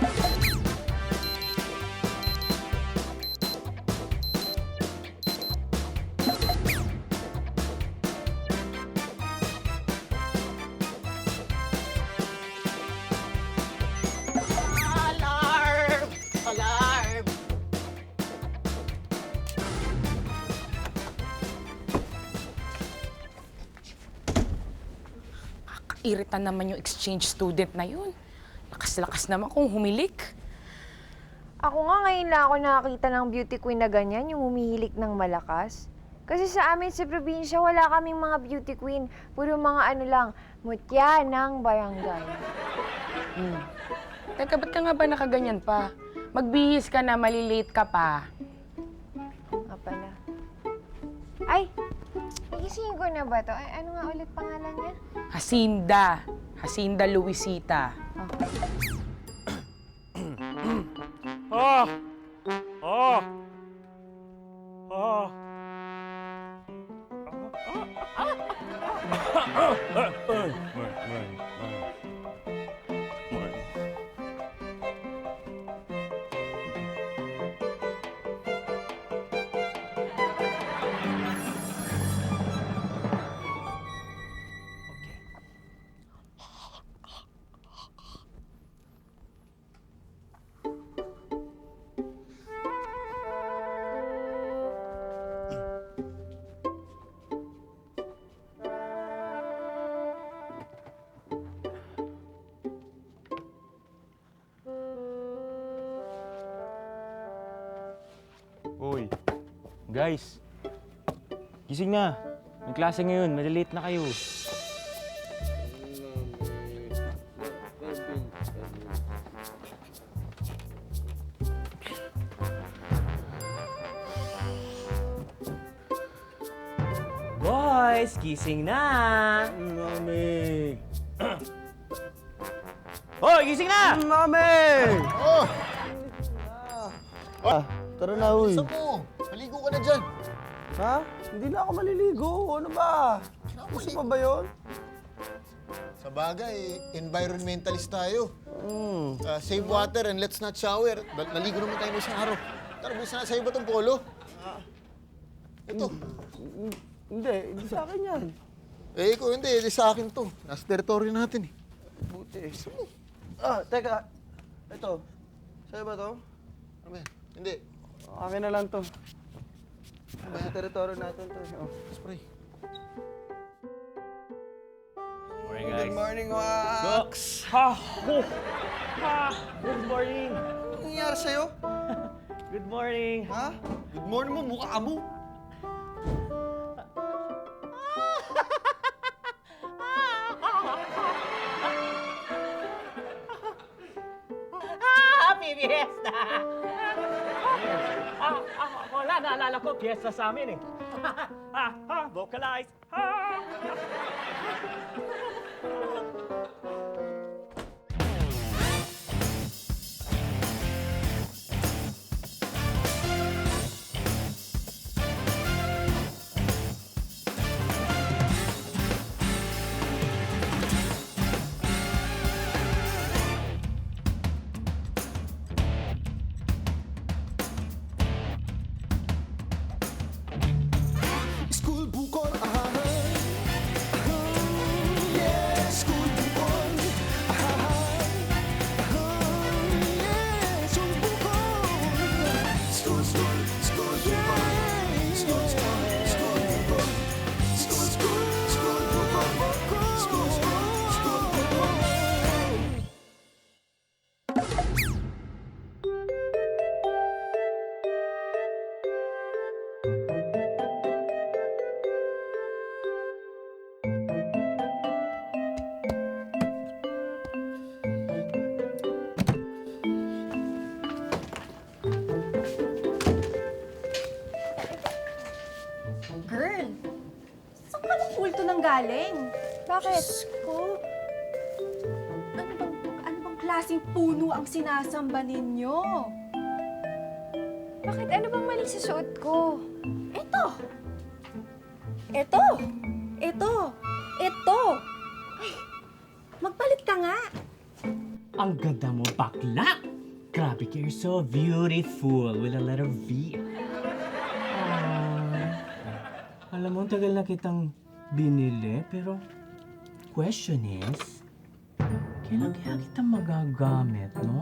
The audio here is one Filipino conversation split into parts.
Alarm! Alarm! Kakaiirita naman yung exchange student na yun. Lakas-lakas naman kung humilik. Ako nga ngayon lang ako nakakita ng beauty queen na ganyan, yung humihilik ng malakas. Kasi sa amin sa probinsya, wala kaming mga beauty queen. Puro mga ano lang, mutya ng barangay. Teka, ba't ka nga ba nakaganyan pa? Magbihis ka na, malilate ka pa. Nga pala. Ay! Igisingin ko na ba to? Ay, ano nga ulit pangalan niya? Jacinda. Jacinda Luisita. Ah! Ah! Ah! Uy, guys. Gising na. May klase ngayon. Malilate na kayo. Boys, gising na! Mami! Hoy, gising na! Mami! Oh! Tara na, uy. Gusto mo? Maligo ka na dyan. Ha? Hindi na ako maliligo. Ano ba? Gusto pa ba yun? Sa bagay, environmentalist tayo. Hmm. Save water and let's not shower. Naligo naman tayo isang araw. Tara, bisa na sa'yo ba itong polo? Ito. Hindi sa akin yan. Eh, ikaw hindi. Hindi sa akin to. Nasa teritoryo natin eh. Buti. Teka. Ito. Sa'yo ba to? Ano ba yan? Hindi. Akin na lang to. Sa teritoryo natin to. Oh. Spray. Morning, Good morning, Go! Wax! Ha! Oh! Ha! Good morning! Anong nangyari sa'yo? Good morning! Ha? Good morning mo, mukha mo. Happy Fiesta! Wala, naalala ko, fiesta sa amin eh. Vocalize! School bukol, ahahay. Yeah, school bukol, ahahay. Yeah, school bukol. School bukol. School bukol. School bukol. School bukol. School bukol. Girl, saan ka ng kulto nang galing? Bakit? Ko, ano bang klaseng puno ang sinasamba ninyo? Bakit? Ano bang mali sa suot ko? Ito! Ito! Ito! Ito! Ay, magpalit ka nga! Ang ganda mo, bakla! Grabe, you're so beautiful with a letter V. Alam mo, tagal na kitang binili, pero question is, kailan kaya kita magagamit, no?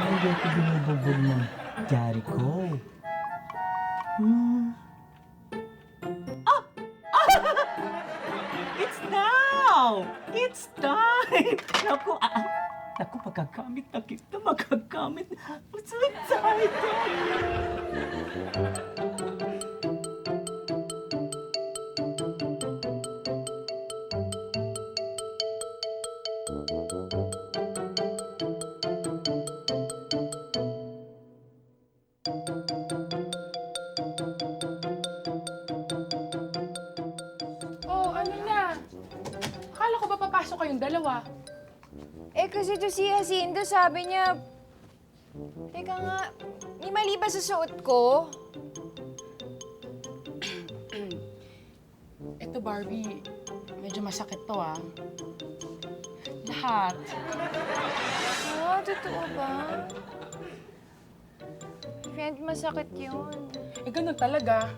Hindi ako binubugbog ng daddy ko. It's now! It's time! Naku, magagamit na kita, magagamit. I'm so excited! Oh, ano na? Akala ko ba papasok kayong dalawa? Eh, kasi to si Jacinto, sabi niya... Teka nga, may mali ba sa suot ko? Ito, Barbie, medyo masakit to, ah. Lahat. Ah, totoo ba? Friend, masakit yun. Eh, ganun talaga.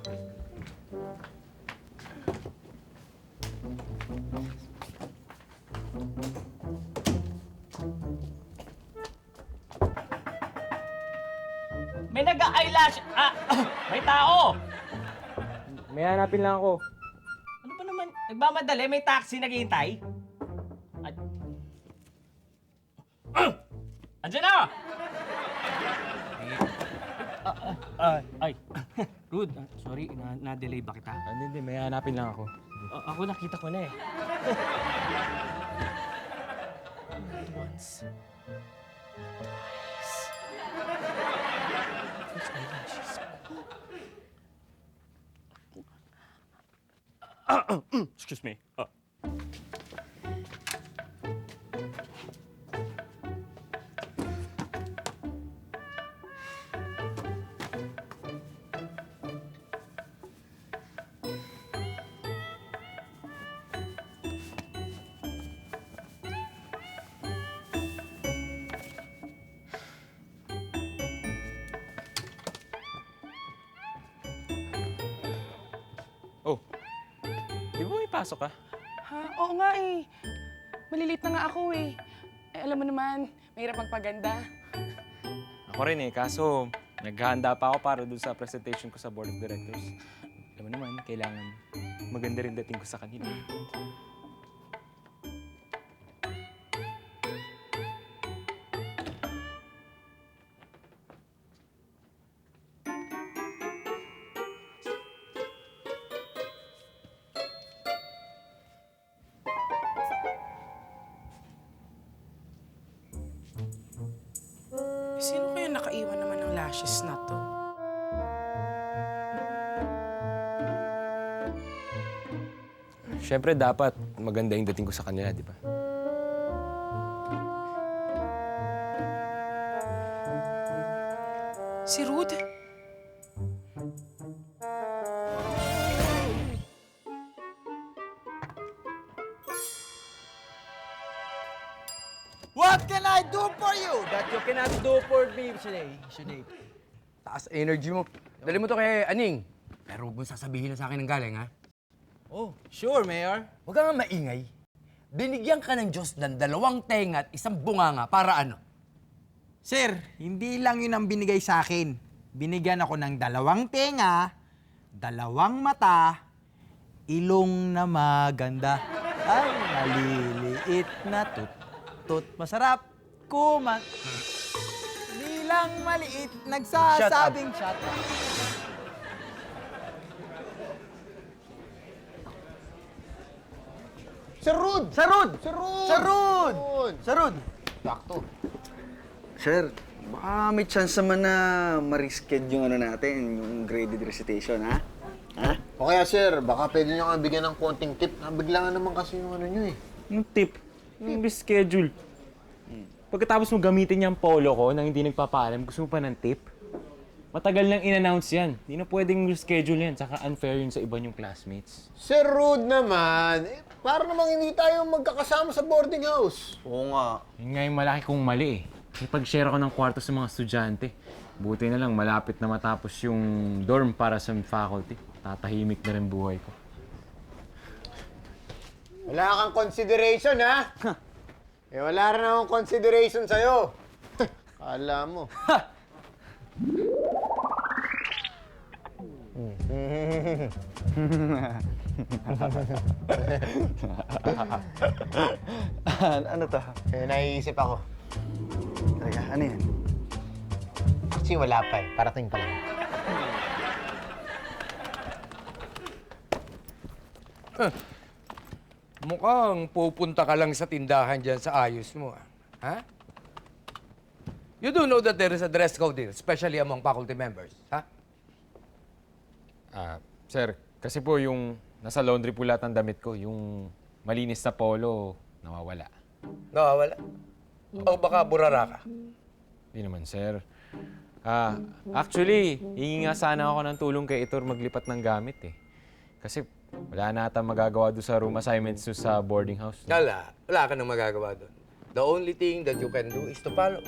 May nag-eyelash! May tao! May hanapin lang ako. Ano ba naman? Nagmamadali? May taxi naghihintay? Andiyan na! Ay. Rude, sorry, na-delay ba kita? Hindi, may hanapin lang ako. Ako nakita ko na eh. Once. Those eyelashes. Excuse me. Oh, di ba may pasok ka? Ha? Oo nga eh. Malilate na nga ako eh. Eh, alam mo naman, mahirap magpaganda. Ako rin eh, kaso naghahanda pa ako para dun sa presentation ko sa Board of Directors. Alam mo naman, kailangan maganda rin dating ko sa kanila. Sino kaya nakaiwan naman ng lashes na to? Siyempre, dapat maganda yung dating ko sa kanila, di ba? Si Rude? What can I do for you that you cannot do for me, Sinead? Taas energy mo. Dali mo to kay Aning. Pero huwag mong sasabihin na sa akin ng galing, ha? Oh, sure, Mayor. Huwag kang maingay. Binigyan ka ng Diyos ng 2 tenga at 1 bunganga para ano? Sir, hindi lang yun ang binigay sa akin. Binigyan ako ng 2 tenga, 2 mata, ilong na maganda. Ay, maliliit na tut masarap kuman. Di lang maliit, nagsasabing shut up. Sir Rud! Sir Rud! Sir Rud! Sir Rud! Rud! Sir Rud! Sakto. Sir, baka may chance naman na ma-reschedule yung ano natin, yung graded recitation, ha? Ha? O kaya sir, baka pwede nyo kang bigyan ng konting tip. Nabiglaan naman kasi yung ano nyo eh. Yung tip, yung reschedule. Pagkatapos mo gamitin yung polo ko nang hindi nagpapaalam, gusto mo pa ng tip? Matagal nang in-announce yan. Hindi na pwedeng reschedule yan, saka unfair yun sa iba yung classmates. Sir Rud naman, para namang hindi tayo magkakasama sa boarding house. Oo nga. Yun nga yung malaki kong mali eh. Pag-share ako ng kwarto sa mga estudyante. Buti na lang, malapit na matapos yung dorm para sa faculty. Tatahimik na rin buhay ko. Wala kang consideration, ha? Wala rin akong consideration sa'yo. Kala mo. Ano to? Naiisip ako. Teka, ano yan? Kasi wala pa eh. Parating pa lang. Mukhang pupunta ka lang sa tindahan dyan sa ayos mo, ah. Ha? You do know that there is a dress code here, especially among faculty members, ha? Sir, kasi po yung nasa laundry po lahat ng damit ko, yung malinis na polo, nawawala. Nawawala? O baka burara ka? Hindi naman, sir. Actually, hingi nga sana ako ng tulong kay Itor maglipat ng gamit eh. Kasi wala na ata magagawa doon sa room assignments doon sa boarding house. Wala ka nang magagawa doon. The only thing that you can do is to follow.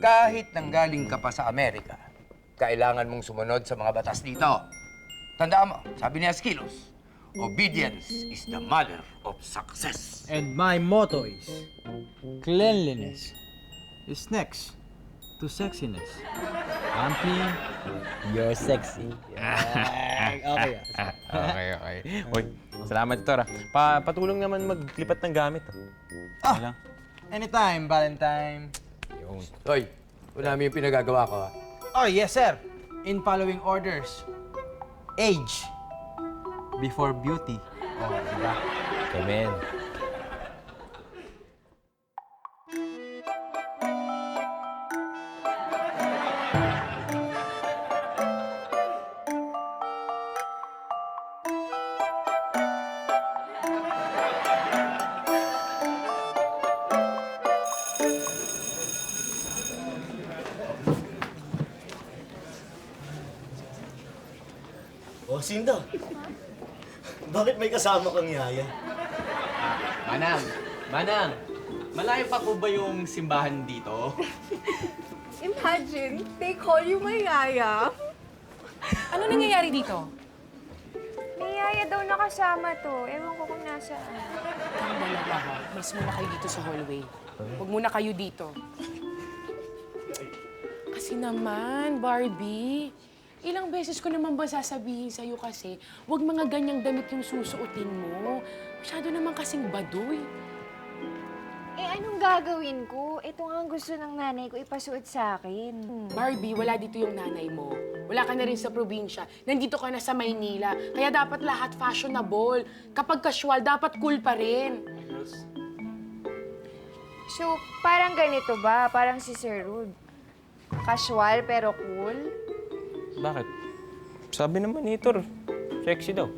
Kahit nanggaling ka pa sa Amerika, kailangan mong sumunod sa mga batas dito. Tandaan mo, sabi ni Askilos, obedience is the mother of success. And my motto is, cleanliness is next to sexiness. Ampli, you're sexy. Okay. Okay. Uy, salamat, Itor. Patulong naman maglipat ng gamit. Ah, anytime, Valentine. Yun. Hoy, wala namin yung pinagagawa ko, ha? Oh, yes, sir. In following orders. Age before beauty. Oh, diba? Amen. Oh, Sinda. Bakit may kasama kang yaya? Manang, malayo pa po ba yung simbahan dito? Imagine, they call you my yaya. Ano nangyayari dito? May yaya daw nakasama to. Ewan ko kung nasaan. Ang dalawa ha, mas muna kayo dito sa hallway. Huwag muna kayo dito. Kasi naman, Barbie, ilang beses ko naman ba sasabihin sa'yo kasi, huwag mga ganyang damit yung susuotin mo. Masyado naman kasing baduy. Eh, anong gagawin ko? Ito nga ang gusto ng nanay ko ipasuot sa akin. Barbie, wala dito yung nanay mo. Wala ka na rin sa probinsya. Nandito ka na sa Maynila. Kaya dapat lahat fashionable. Kapag casual, dapat cool pa rin. So, parang ganito ba? Parang si Sir Rude. Casual pero cool? Bakit? Sabi naman ni Itor, sexy daw.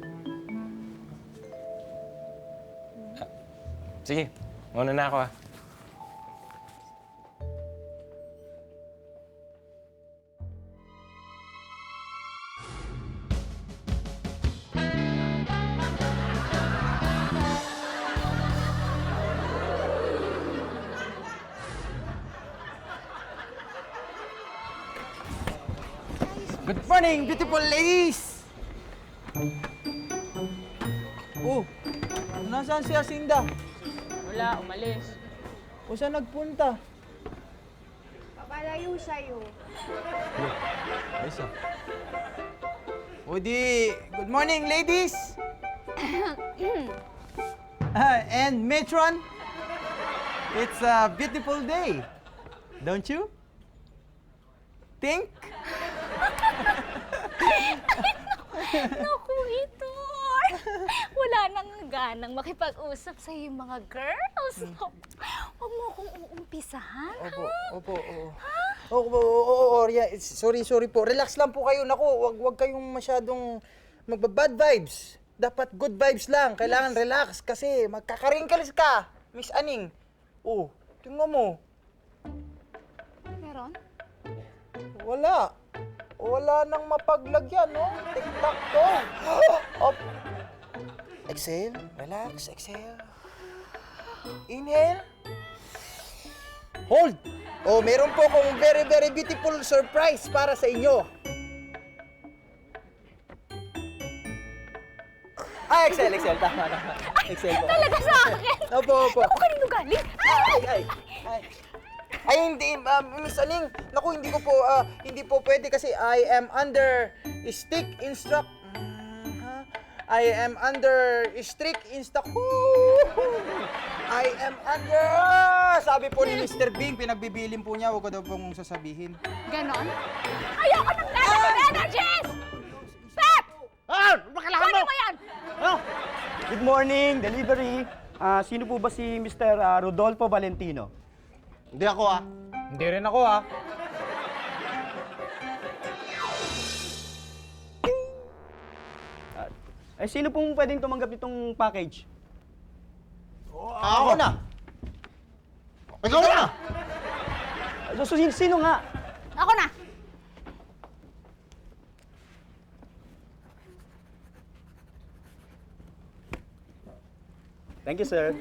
Sige, mauna na ako ah. Good morning, beautiful ladies! Oh, nasaan si Asinda? Wala, umalis. O saan nagpunta? Papalayo sa'yo. Ayos ah. O di, good morning, ladies! And Metron, it's a beautiful day. Don't you think? Naku, Itor! Wala nang ganang makipag-usap sa yung mga girls. Huwag mo akong uumpisahan, Oo, yeah. Sorry po. Relax lang po kayo. Naku, wag kayong masyadong magbabad vibes. Dapat good vibes lang. Kailangan relax kasi magkakarinkles ka, Miss Aning. Oh, tingnan mo. Meron? Wala nang mapaglagyan, no? Tik-tak to. Up. Exhale. Relax. Exhale. Inhale. Hold. Oh, meron po akong very, very beautiful surprise para sa inyo. Ah, Excel. Tama. Excel po. Talaga sa akin? Opo. Ako kanino galing? Ay, hindi, Miss Aling. Naku, hindi po pwede kasi I am under strict sabi po ni Mr. Bing, pinagbibilin po niya, huwag ko daw pong sasabihin. Ganon? Ayoko ng negative energies! Pep! Kunin mo yan! Good morning, delivery. Sino po ba si Mr. Rodolfo Valentino? Hindi ako ah. Hindi rin ako, ha? Sino pong pwedeng tumanggap nitong package? Ako na. Ikaw na. Sino nga? Ako na! Thank you, sir.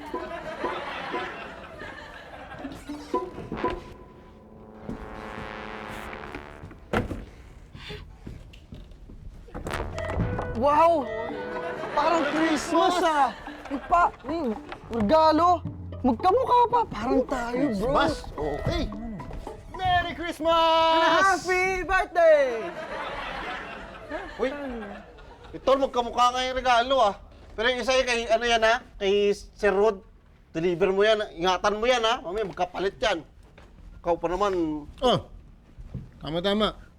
Wow! Parang Christmas ah! Regalo! Magkamukha pa! Parang tayo, bro! Mas, okay. Merry Christmas! Happy birthday! Uy, ito magkamukha kayong regalo ah. Pero yung isa kay, ano yan ha? Kay Sir Rod. Deliver mo yan. Ingatan mo yan ha. Mamaya magkapalit yan. Ikaw pa naman. Oh, tama.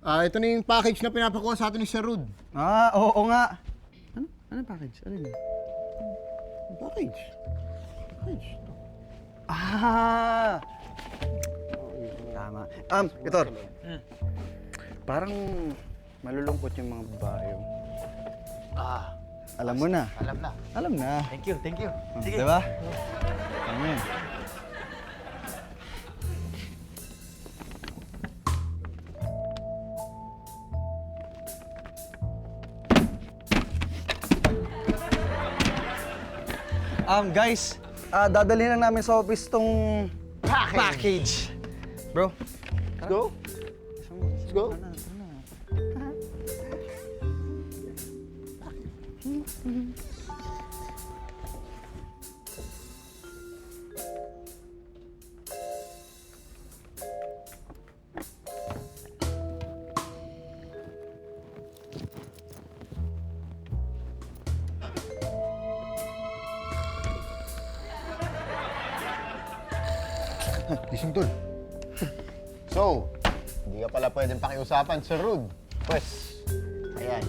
Ito na yung package na pinapakuha sa atin ni Sir Rod. Ah, oo nga. Ano package? Ano yun? Package? Ah! Tama. Ito. Parang malulungkot yung mga babae. Alam mo na. Alam na. Thank you. Sige. Diba? Amen. Guys, dadalhin lang namin sa office tong package. Bro, Let's go. Let's go. Gising tol. So, hindi ka pala pwedeng pakiusapan, Sir Rod. Pues, ayan.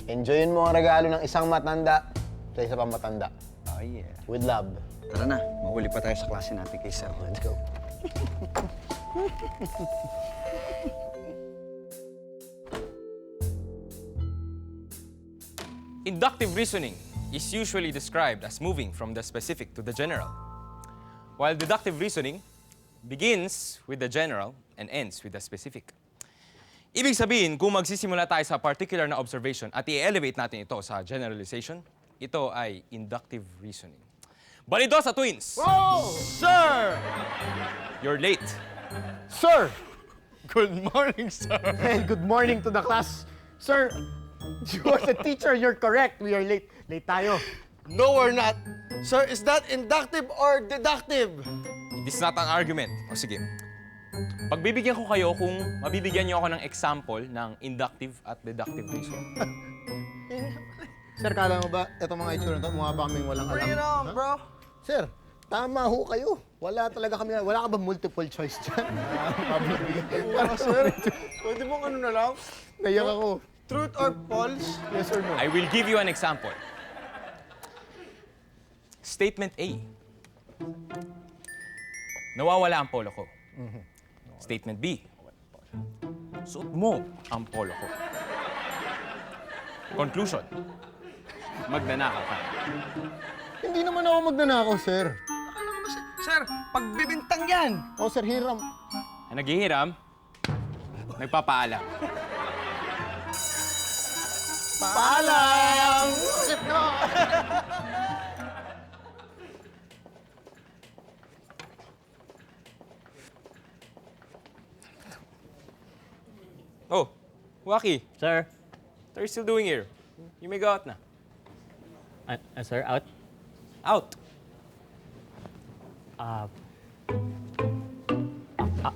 Enjoyin mo ang regalo ng isang matanda sa isa pang matanda. oh yeah. With love. Tara na, mahuli pa tayo sa klase natin kay Sir. Let's go. Inductive reasoning is usually described as moving from the specific to the general, while deductive reasoning begins with the general and ends with the specific. Ibig sabihin, kung magsisimula tayo sa particular na observation at i-elevate natin ito sa generalization, ito ay inductive reasoning. Balidosa twins! Whoa! Sir! You're late. Sir! Good morning, sir. And good morning to the class. Sir, you are the teacher. You're correct. We are late. Late tayo. No, we're not. Sir, is that inductive or deductive? This is not an argument. O sige. Pagbibigyan ko kayo kung mabibigyan niyo ako ng example ng inductive at deductive reasoning. Sir, kala mo ba itong mga itsura na ito, mukha ba kaming walang alam? Bring it on, bro. Sir, tama ho kayo. Wala talaga kami, wala ka ba multiple choice dyan? Para sir, Pwede mong ano na lang? naiyak ako. Truth or false? Yes or no? I will give you an example. Statement A. Nawawala ang polo ko. Statement B. Suot mo ang polo ko. Conclusion. Magnanakaw ka. Hindi naman ako magnanakaw, sir. Sir, pagbibintang yan. O, sir, hiram. Ang naghihiram, nagpapaalam. Paalam! Bakit no? Oh, Waki, Sir? what are you still doing here? You may go out na. Sir, out? Out!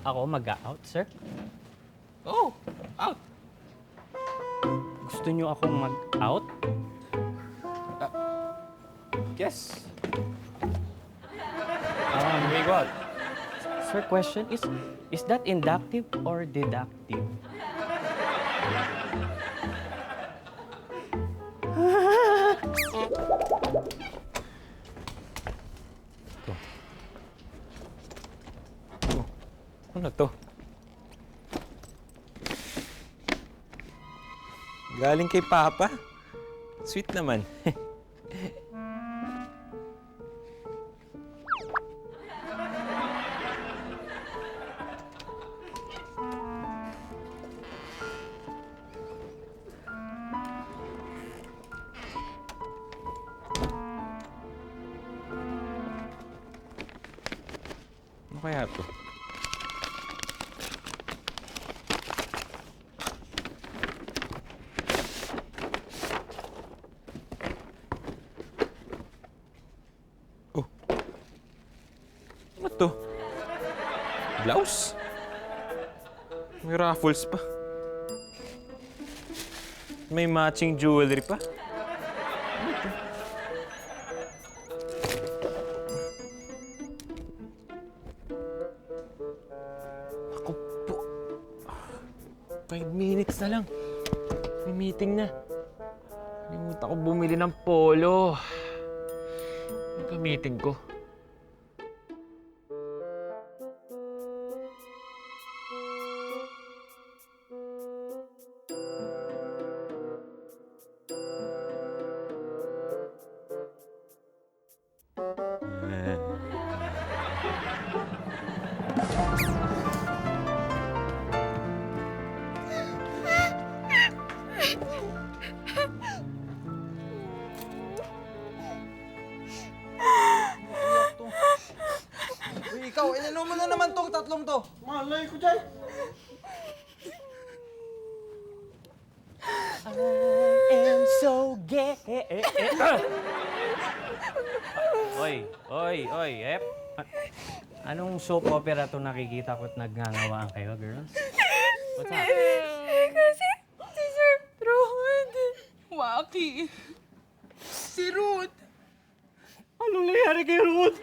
Ako mag-out, sir? Oh, out! Gusto niyo akong mag-out? Yes. You may go out. Sir, question is that inductive or deductive? Ano to? Galing kay Papa? Sweet naman. Ano kaya to? Ano to? Blouse? May raffles pa. May matching jewelry pa. Ano to? Ako po. 5 minutes na lang. May meeting na. Nalimutan ko bumili ng polo. Ano meeting ko? Uy, ikaw, ininom mo na naman tong tatlong to. Malay ko dyan. am so gay. Oy, Ep. Anong soap opera to nakikita ko at nagngangawahan kayo, girls? What's up? Kasi si Sir Rod. Waki. Si Ruth. Anong nangyari kay Ruth?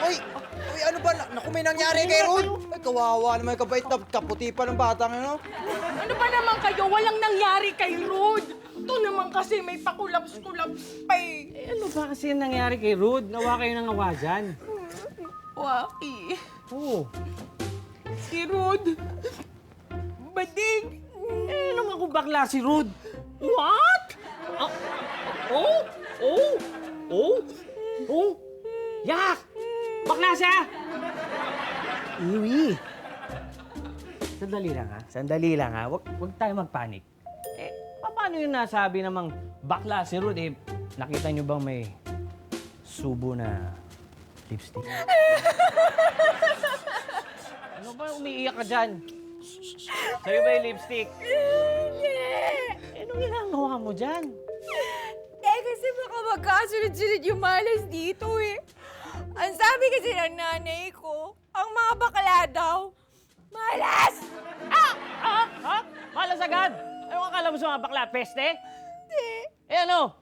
Uy, ano ba? Naku, may nangyari kay Ruth. Ay, kawawa naman, kabait na kaputi pa ng batang, ano? Ano ba naman kayo? Walang nangyari kay Ruth. Ito naman kasi may pakulaps-kulaps pa eh. Ano ba kasi yung nangyari kay Ruth? Nawa kayo ng awa dyan. Waki. Oo. Si Ruth. Bading. Naman kung bakla si Ruth. What? Yak! Bakla siya! Iwi! Sandali lang ha. Huwag tayo magpanik. Paano yung nasabi namang bakla si Ruth? Nakita niyo bang may subo na lipstick? Ano ba umiiyak ka dyan? Sa'yo ba yung lipstick? Anong ginagawa mo dyan? Kasi baka magkasunod-sunod yung malas dito eh. Ang sabi kasi ng nanay ko, ang mga bakla daw, malas! Malas agad! Ano akala mo sa mga bakla? Peste? Hindi. Ano?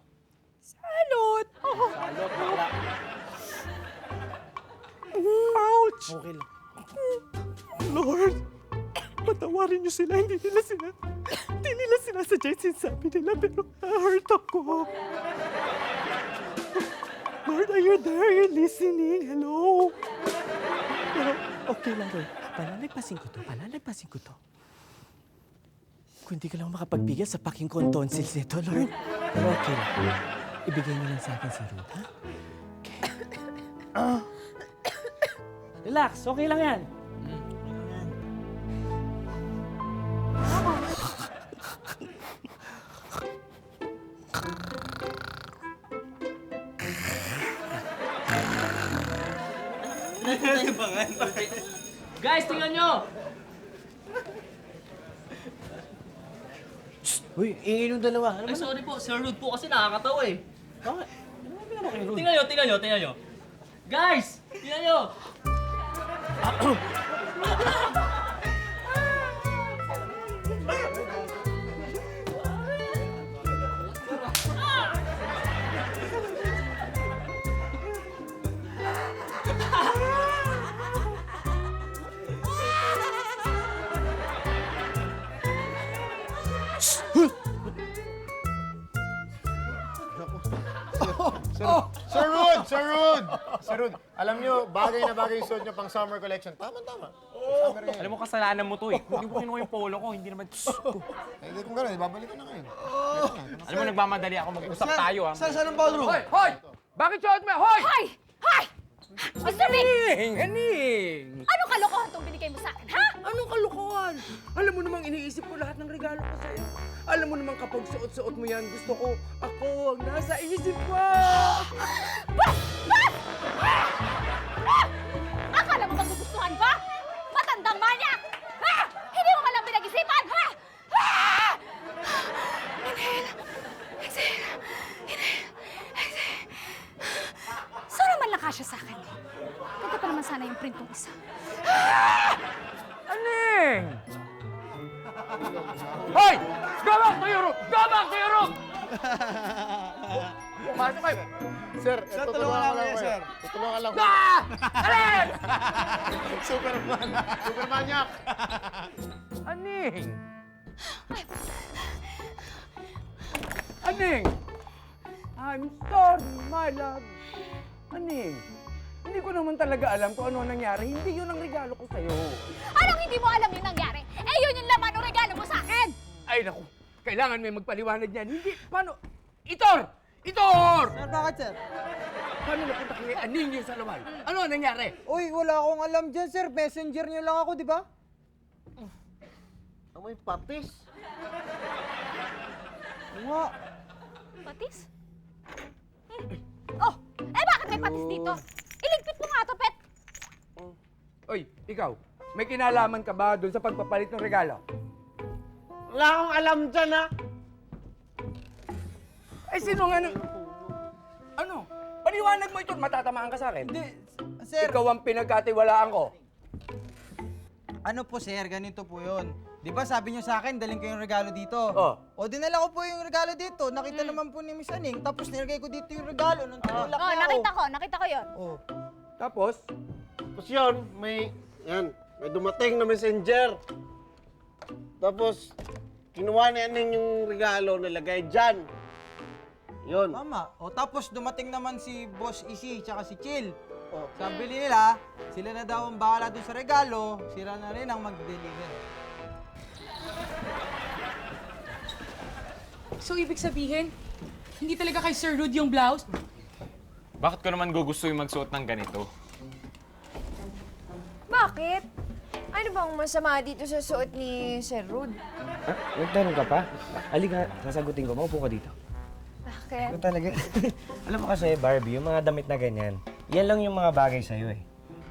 Salot. Salot, bakla. Ouch! Okay lang. Lord, patawarin niyo sila. Hindi nila sinasadya yung sinasabi nila, pero na-hurt ako. Lord, are you there? Are you listening? Hello? Pero, okay lang, Lord. Palalagpasin ko to. Kung hindi ka lang makapagbigay sa paking tonsils nito, Lord. Pero okay lang. Ibigay mo lang sa akin si Ruth, ha? Relax, okay lang yan. Guys, tingnan nyo! Uy, ingay nung dalawa. Ano Ay, sorry po. Sir Rude po kasi nakakatawa eh. Bakit? Ano ba naman kayo, Rude? Tingnan nyo. Guys! Tingnan nyo! Sir Rude! Sir Rude! Sir Rude, alam nyo, bagay na bagay yung suot nyo pang summer collection. Tama. Summer ngayon. Alam mo, kasalanan mo to eh. Hindi mo kinuha yung polo ko, hindi naman... Hindi kung gano'n, ibabalik ko na ngayon. Alam mo, nagmamadali ako mag-usap tayo ha. Saan ang ballroom? Hoy! Bakit suot mo? Hoy! Hoy! Hoy! Mr. Big! Haning! Anong kalokohan itong binigay mo sa akin, ha? Anong kalokohan? Alam mo namang iniisip ko lahat ng regalo ko sa'yo. Alam mo namang kapag suot-suot mo yan, gusto ko ako ang nasa isip mo. Bas! Bas! Ah! Akala mo magugustuhan ko? Matandang manyak! Ha? Hindi mo malang pinag-isipan, ha? Ah! Inhale. Exhale. Inhale. Exhale. Saan naman nakasya sa akin? Ganda pa naman sana yung printong isa. Aning! Hoy! Go back to Europe! Go back to Europe! Pumasok kayo! Sir, tutulungan ko lang kayo. Tutulungan lang ko. Ah! Alex! Supermanyak! Aning! Aning! I'm sorry, my love. Aning, hindi ko naman talaga alam kung ano nangyari. Hindi yun ang regalo ko sa'yo. Anong hindi mo alam yung nangyari? Eh, yun yung laman ng regalo mo sa akin! Ay, naku. Kailangan may magpaliwanag niyan. Hindi, paano? Itor! Itor! Sir, bakit, sir? Paano napunta kay Aning yung sa lawal? Ano ang nangyari? Uy, wala akong alam dyan, sir. Messenger niyo lang ako, di ba? Amoy patis. Nga. Patis? Oh, eh bakit may patis dito? Iligpit mo nga to, Pet! Oy, ikaw, may kinalaman ka ba doon sa pagpapalit ng regalo? Wala akong alam dyan, ha? Eh, sino nga Ano? Paliwanag mo ito, matatamaan ka sa akin. Hindi, sir. Ikaw ang pinagkatiwalaan ko. Ano po, sir? Ganito po yun. Di ba sabi niyo sa akin, daling ko yung regalo dito? Oh. O, dinala ko po yung regalo dito. Nakita naman po ni Miss Aning. Tapos nilagay ko dito yung regalo. Nung tinulak Oh, niya nakita ko yun. Oh. Tapos, Tapos yun, may dumating na messenger. Tapos, kinuha ni Aning yung regalo, nilagay dyan. Yun. Tama. O, tapos dumating naman si Boss Isi tsaka si Chill. Oh. Sabi nila, sila na daw ang bahala doon sa regalo. Sila na rin ang mag-deliver. So, ibig sabihin, hindi talaga kay Sir Rude yung blouse? Bakit ko naman gugusto yung magsuot ng ganito? Bakit? Ano bang masama dito sa suot ni Sir Rude? Ha? Nagtanong ka pa? Halika, sasagutin ko. Maupo ka dito. Bakit? Talaga. Alam mo kasi, Barbie, yung mga damit na ganyan, yan lang yung mga bagay sa'yo eh.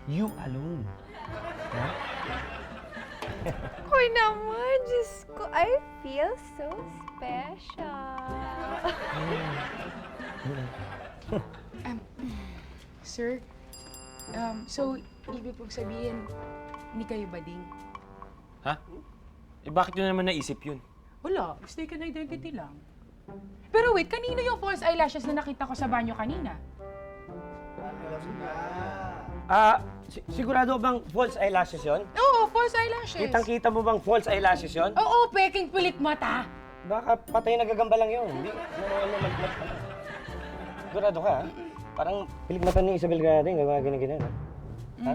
You alone. Ha? Hoy naman, Diyos ko, I feel so special. Sir, so, ibig pong sabihin, hindi kayo bading? Ha? Eh bakit nyo naman naisip yun? Wala, mistaken identity lang. Pero wait, kanino yung false eyelashes na nakita ko sa banyo kanina? Sigurado bang false eyelashes yon? Oo, false eyelashes. Kitang-kita mo bang false eyelashes yon? Oo, peking pilik mata. Baka patay na gagamba lang yun. Hindi. Sigurado ka, ha? Parang pilik mata ni Isabel Ganating, gagawa ganyan-ganyan, ha? Ha?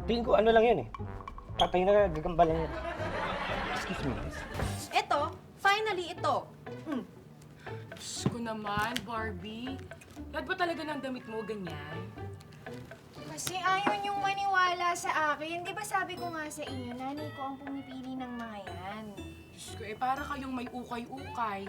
Tingin ko ano lang yun, eh. Patay na gagamba lang yun. Excuse me, miss. Eto, finally ito. Diyos ko naman, Barbie. Lahat ba talaga ng damit mo ganyan? Kasi ayaw niyong maniwala sa akin. Di ba sabi ko nga sa inyo, nanay ko ang pumipili ng mga yan. Diyos ko, para kayong may ukay-ukay.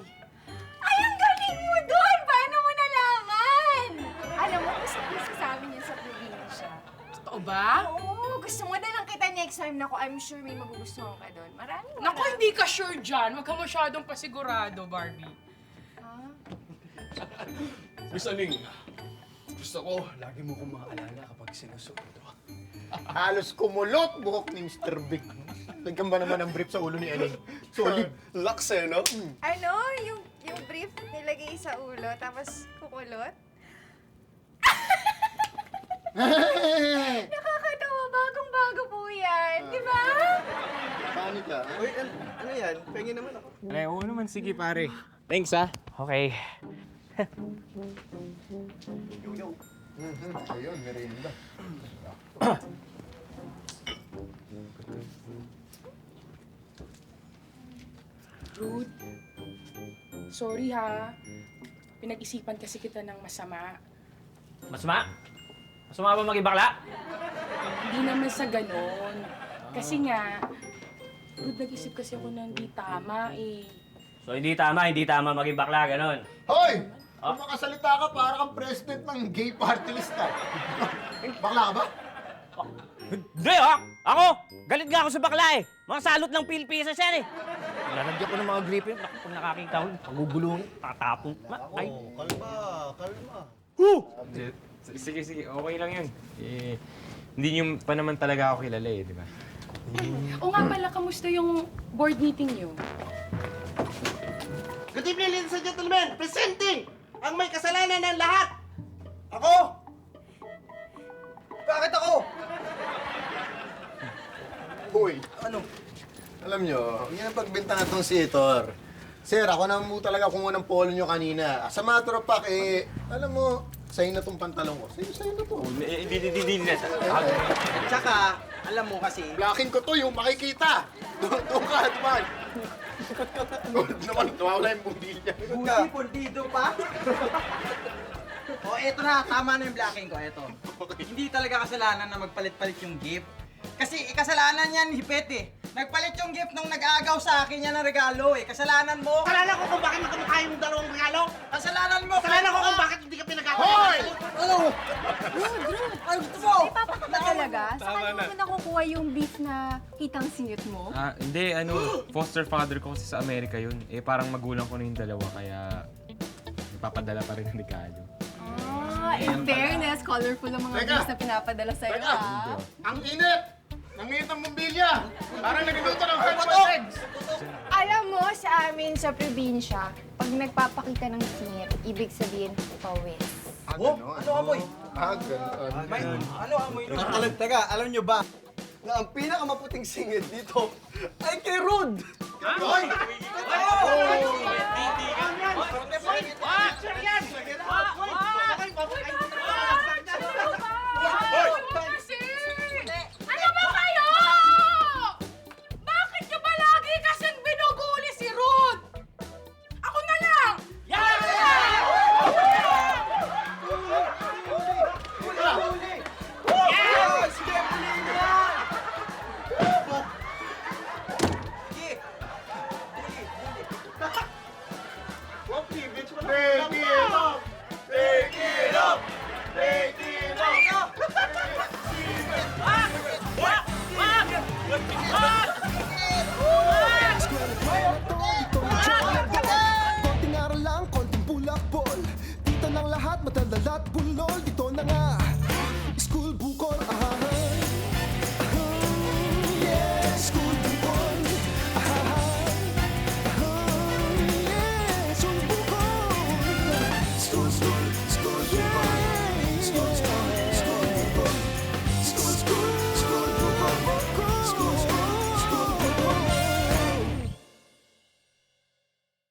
Ay, ang galing mo doon! Paano mo nalaman? Alam mo, gusto sa amin yan sa probinsya. Totoo Totoo ba? Oo, gusto mo na lang kita next time. Naku, I'm sure may magugustuhan ka doon. Maraming Naku, hindi ka sure dyan. Huwag ka masyadong pasigurado, Barbie. Miss Aning, gusto ko, lagi mo kong maalala kapag sinusuot ito. Halos kumulot buhok ni Mr. Big. Nagkamba naman ang brief sa ulo ni Aning. Solid. Laks eh, no? Ano? Yung brief nilagay sa ulo, tapos kukulot? Nakakatawa, bagong-bago po yan. Di ba? Paano ka? Uy, ano yan? Pengen naman ako. Eh, oo naman, sige pare. Thanks ah. Okay. Ayun, merienda. Rude. Sorry ha. Pinag-isipan kasi kita ng masama. Masama? Masama ba mag-ibakla? Hindi naman sa ganon. Kasi nga, Rude, nag-isip kasi ako na hindi tama eh. So hindi tama mag-ibakla, ganon. Hoy! Kung makasalita ka, para kang president ng gay party list ka. Bakla ka ba? Hindi ah! Ako! Galit nga ako sa bakla eh! Mga salot ng pilpisas yan eh! Lalagyan ko ng mga gripin. Naku, pag nakakita ko, pagugulungin, tatapon. Ay! Kalma. Sige, okay lang yun. Eh, hindi niyo pa naman talaga ako kilala eh, di ba? O nga pala, kamusta yung board meeting niyo? Good evening, ladies and gentlemen! Presenting ang may kasalanan ng lahat! Ako! Bakit ako? Hoy! Ano? Alam nyo, yan ang pagbintangan tong si Hitor. Sir, ako na mo talaga kumuha ng polo nyo kanina. Sa matter of fact, alam mo, sa'yo na tong pantalong ko. Sa'yo na to. Hindi na. Tsaka, alam mo kasi, Blocking ko to, yung makikita. Doon ka, naman. Naman, nawawala yung bumbilya. buti pundido pa. O, eto na, tama na yung blocking ko, eto. Hindi talaga kasalanan na magpalit-palit yung gift. Kasi kasalanan yan, Hipet eh. Nagpalit yung gift nung nag-aagaw sa akin yan ng regalo eh. Kasalanan mo. Kasalanan ko kung bakit magkamukha yung dalawang regalo! Kasalanan mo. Kasalanan ko kung bakit hindi ka pinagawa! Hoy! Ano? Ay, gusto mo. Ipapakita talaga? Saan mo naman nakukuha yung beef na kitang singit mo? Hindi, foster father ko kasi sa Amerika yun. Eh, parang magulang ko na yung dalawa, kaya ipapadala pa rin ng regalo. In fairness, colorful ang mga Teka. beefs na pinapadala sa'yo, Teka! ha? Ang init! Nanginit ang bumbilya! Parang nagluto ng hard-boiled eggs! Alam mo, sa amin sa probinsya, pag nagpapakita ng singit, ibig sabihin, pawis. Oh, ano amoy? Ganon. Ano amoy nun? Teka, alam nyo ba? Na ang pinakamaputing singit dito ay kay Rod! Hoy! Hindi ka.